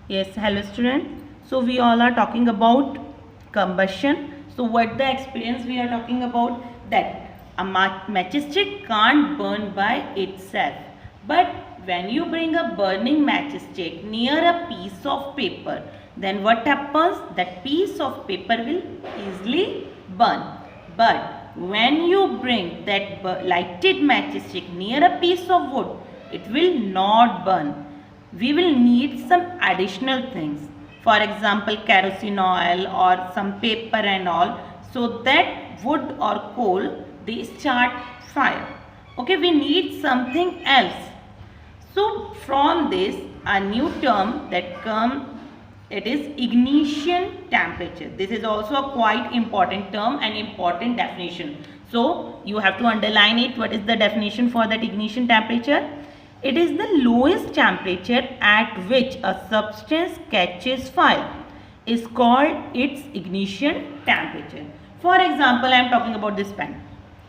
Yes, hello student. So we all are talking about combustion. So what the experience we are talking about, that a matchstick can't burn by itself. But when you bring a burning matchstick near a piece of paper, then what happens? That piece of paper will easily burn. But when you bring that lighted matchstick near a piece of wood, it will not burn. We will need some additional things, for example kerosene oil or some paper and all, so that wood or coal they start fire. Okay, we need something else. So from this a new term that come, it is ignition temperature. This is also a quite important term and important definition, so you have to underline it. What is the definition for that ignition temperature? It is the lowest temperature at which a substance catches fire is called its ignition temperature. For example, I am talking about this pen.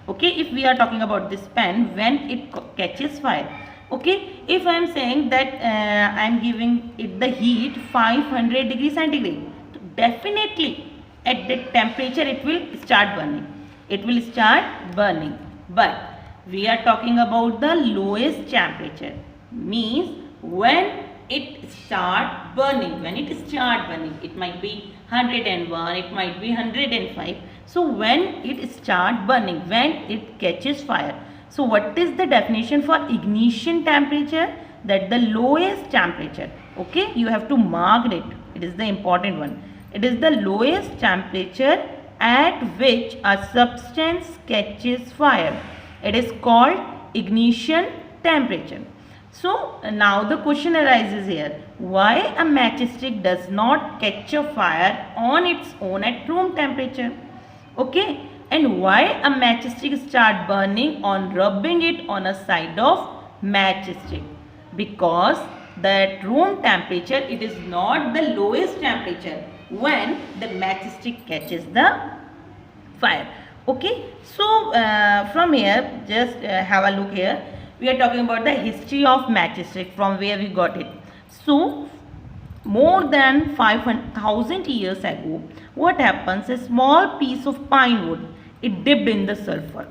Okay, if we are talking about this pen when it catches fire. Okay, if I am saying that I am giving it the heat 500 degrees centigrade, definitely at that temperature it will start burning. It will start burning. But we are talking about the lowest temperature, means when it start burning. When it start burning, it might be 101, it might be 105. So when it start burning, when it catches fire. So what is the definition for ignition temperature? That the lowest temperature. Okay, you have to mark it. It is the important one. It is the lowest temperature at which a substance catches fire. It is called ignition temperature. So now the question arises here. Why a matchstick does not catch a fire on its own at room temperature? Okay. And why a matchstick start burning on rubbing it on a side of matchstick? Because that room temperature, it is not the lowest temperature when the matchstick catches the fire. Okay, so from here just have a look here. We are talking about the history of matchstick, from where we got it. So more than 5,000 years ago, what happens? A small piece of pine wood, it dipped in the sulfur,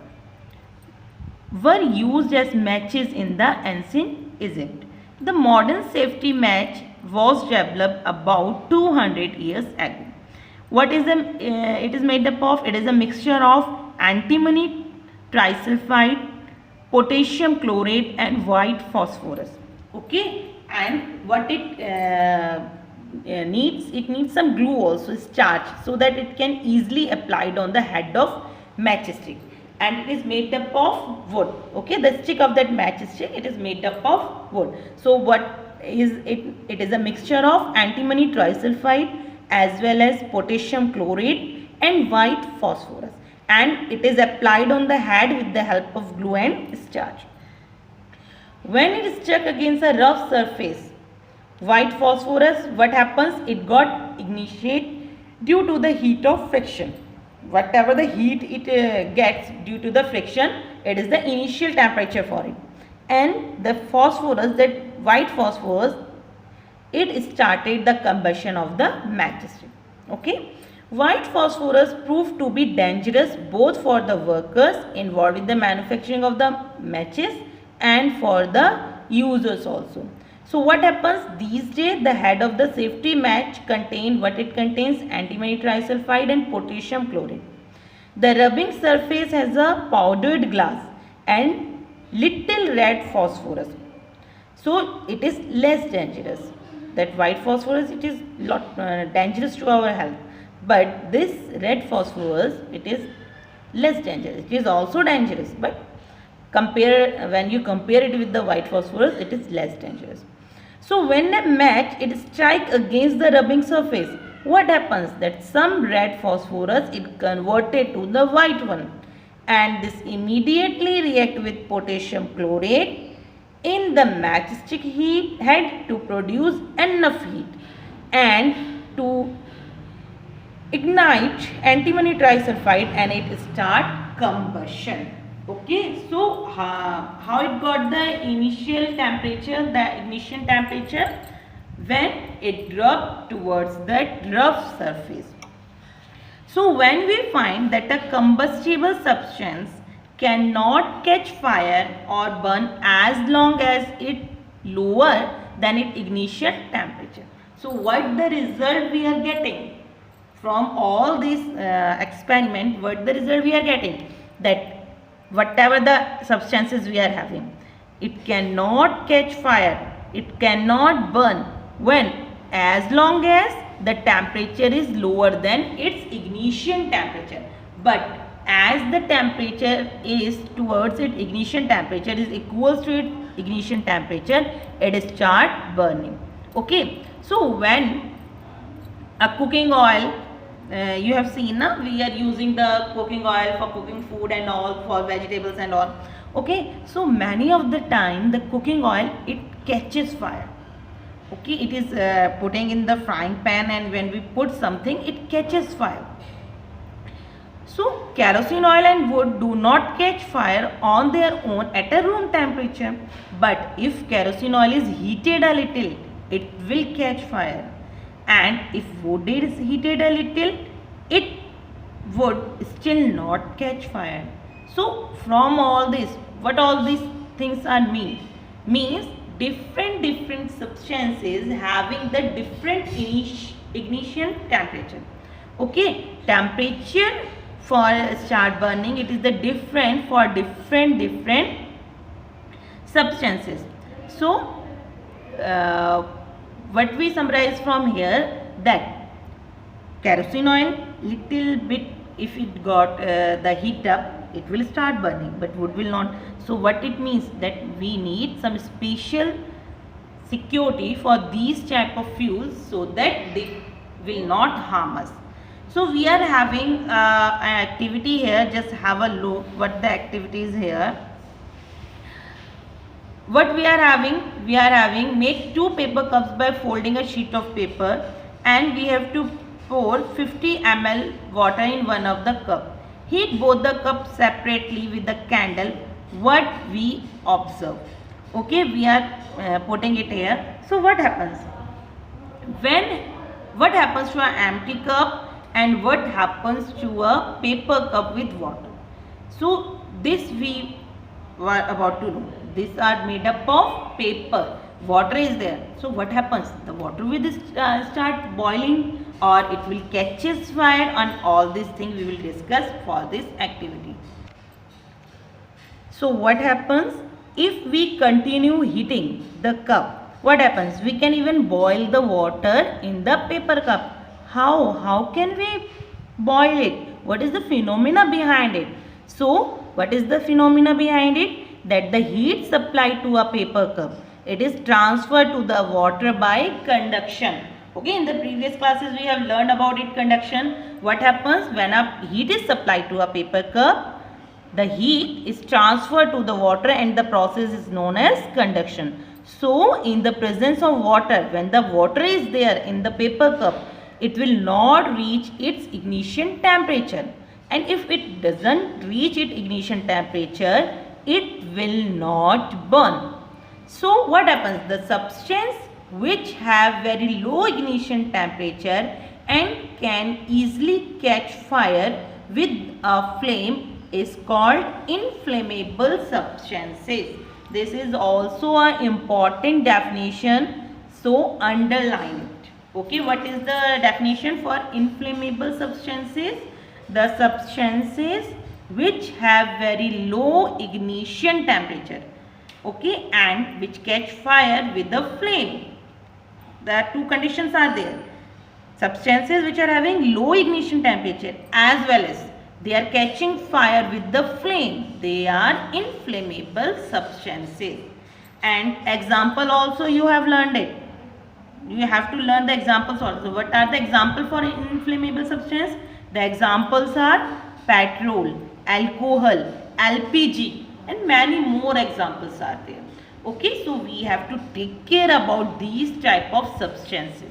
were used as matches in the ancient Egypt. The modern safety match was developed about 200 years ago. What is it is made up of? It is a mixture of antimony trisulfide, potassium chlorate and white phosphorus. Okay, and what it needs? It needs some glue also, starch, so that it can easily applied on the head of matchstick. And it is made up of wood. Okay, the stick of that matchstick, it is made up of wood. So what is it? It is a mixture of antimony trisulfide as well as potassium chlorate and white phosphorus, and it is applied on the head with the help of glue and starch. When it is struck against a rough surface, white phosphorus, what happens? It got ignited due to the heat of friction. Whatever the heat it gets due to the friction, it is the initial temperature for it. And the phosphorus, that white phosphorus, it started the combustion of the matchstick. Okay, white phosphorus proved to be dangerous both for the workers involved in the manufacturing of the matches and for the users also. So what happens? These days the head of the safety match contain what it contains? Antimony trisulfide and potassium chlorate. The rubbing surface has a powdered glass and little red phosphorus, so it is less dangerous. That white phosphorus, it is lot dangerous to our health, but this red phosphorus, it is less dangerous. It is also dangerous, but when you compare it with the white phosphorus, it is less dangerous. So when a match it strike against the rubbing surface, what happens? That some red phosphorus it converted to the white one, and this immediately react with potassium chlorate in the matchstick head to produce enough heat and to ignite antimony trisulfide, and it start combustion. Okay, so how it got the initial temperature, the ignition temperature? when it rubs towards that rough surface. So when we find that a combustible substance cannot catch fire or burn as long as it lower than its ignition temperature. So what the result we are getting from all these experiment, what the result we are getting, that whatever the substances we are having, it cannot catch fire, it cannot burn when, as long as the temperature is lower than its ignition temperature. But as the temperature is towards its ignition temperature is equals to its ignition temperature, it start burning. Okay, so when a cooking oil, you have seen na, we are using the cooking oil for cooking food and all, for vegetables and all. Okay, so many of the time the cooking oil, it catches fire. Okay, it is putting in the frying pan, and when we put something, it catches fire. So kerosene oil and wood do not catch fire on their own at a room temperature, but if kerosene oil is heated a little, it will catch fire, and if wood is heated a little, it would still not catch fire. So from all this, what all these things are means different substances having the different ignition temperature. Okay, temperature for start burning, it is the different for different substances. So what we summarize from here, that kerosene oil, little bit if it got the heat up, it will start burning, but wood will not. So what it means, that we need some special security for these type of fuels so that they will not harm us. So we are having an activity here. Just have a look what the activity is here. What we are having, make 2 paper cups by folding a sheet of paper, and we have to pour 50 ml water in one of the cup. Heat both the cups separately with the candle. What we observe. Okay, we are putting it here. So what happens? What happens to an empty cup and what happens to a paper cup with water? So this we were about to know. These are made up of paper. Water is there. So what happens? The water will start boiling, or it will catches fire, and all these things we will discuss for this activity. So what happens if we continue heating the cup? What happens? We can even boil the water in the paper cup. How can we boil it? What is the phenomena behind it? So what is the phenomena behind it? That the heat supplied to a paper cup, it is transferred to the water by conduction. Okay, in the previous classes we have learned about it, conduction. What happens when a heat is supplied to a paper cup? The heat is transferred to the water, and the process is known as conduction. So in the presence of water, when the water is there in the paper cup, it will not reach its ignition temperature, and if it doesn't reach its ignition temperature, it will not burn. So what happens? The substance which have very low ignition temperature and can easily catch fire with a flame is called inflammable substances. This is also an important definition, so underline it. Okay, what is the definition for inflammable substances? The substances which have very low ignition temperature, okay, and which catch fire with the flame. The 2 conditions are there. Substances which are having low ignition temperature as well as they are catching fire with the flame, they are inflammable substances. And example also you have learned it. You have to learn the examples also. What are the examples for inflammable substance? The examples are petrol, alcohol, LPG, and many more examples are there. Okay, so we have to take care about these type of substances.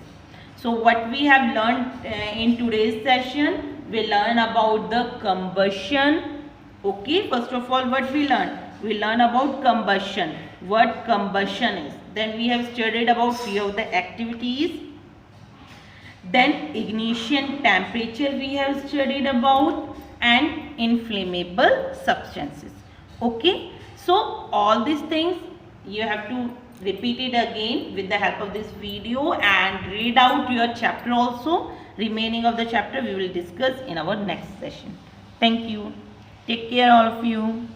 So what we have learned in today's session, we learn about the combustion. Okay, first of all what we learn? We learn about combustion. what combustion is. Then we have studied about few of the activities. Then ignition temperature we have studied about, and inflammable substances. Okay, so all these things you have to repeat it again with the help of this video and read out your chapter also. Remaining of the chapter we will discuss in our next session. Thank you. Take care all of you.